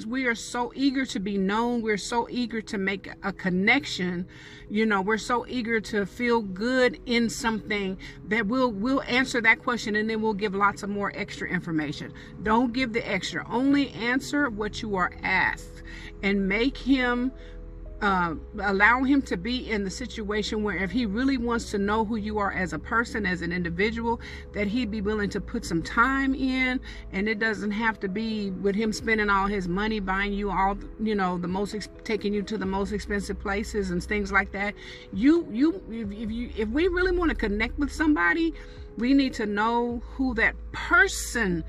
times we are so eager to be known. We're so eager to make a connection. You know, we're so eager to feel good in something that we'll answer that question, and then we'll give lots of more extra information. Don't give the extra. Only answer what you are asked, and make him allow him to be in the situation where if he really wants to know who you are as a person, as an individual, that he'd be willing to put some time in. And it doesn't have to be with him spending all his money buying you all, you know, taking you to the most expensive places and things like that. If we really want to connect with somebody, we need to know who that person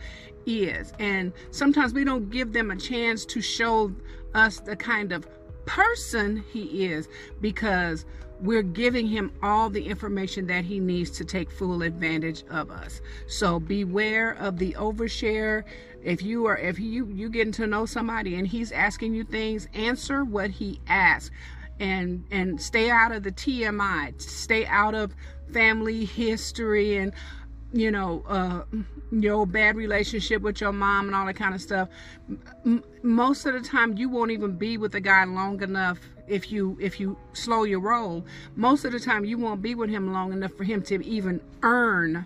is. And sometimes we don't give them a chance to show us the kind of person he is, because we're giving him all the information that he needs to take full advantage of us. So beware of the overshare. If you getting to know somebody and he's asking you things, answer what he asks, and stay out of the TMI, stay out of family history and your bad relationship with your mom and all that kind of stuff. Most of the time you won't even be with the guy long enough. If you slow your roll, most of the time you won't be with him long enough for him to even earn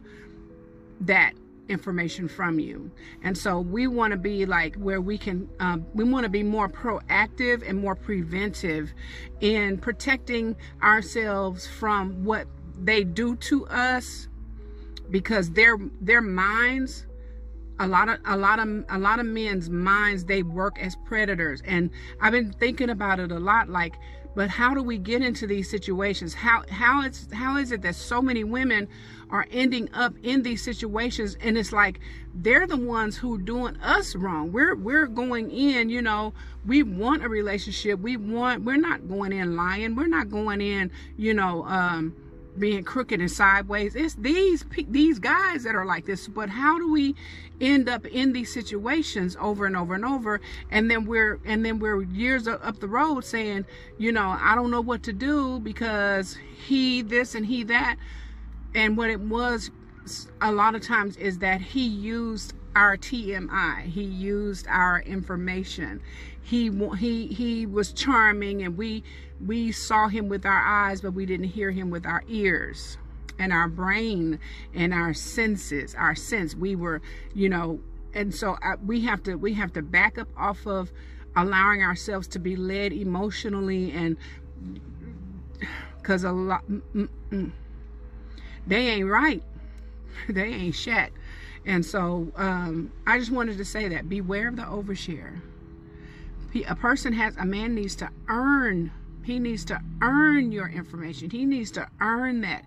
that information from you. And so we want to be like where we can we want to be more proactive and more preventive in protecting ourselves from what they do to us, because their minds, a lot of men's minds, they work as predators. And I've been thinking about it a lot, like, but how do we get into these situations? How is it that so many women are ending up in these situations, and it's like they're the ones who are doing us wrong? We're going in, we want a relationship, we're not going in lying, we're not going in, being crooked and sideways. It's these guys that are like this. But how do we end up in these situations over and over and over, and then we're years up the road saying, I don't know what to do because he this and he that. And what it was a lot of times is that he used our TMI, he used our information. He was charming, and we saw him with our eyes, but we didn't hear him with our ears and our brain and our senses, our sense. We were, and so we have to back up off of allowing ourselves to be led emotionally, and because a lot, they ain't right, they ain't shit. And so I just wanted to say that beware of the overshare. A man needs to earn. He needs to earn your information. He needs to earn that.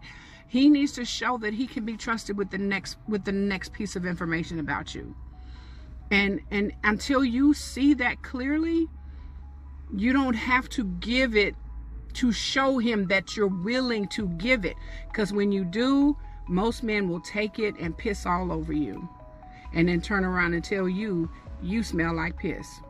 He needs to show that he can be trusted with the next piece of information about you. And until you see that clearly, you don't have to give it to show him that you're willing to give it. Because when you do, most men will take it and piss all over you, and then turn around and tell you you smell like piss.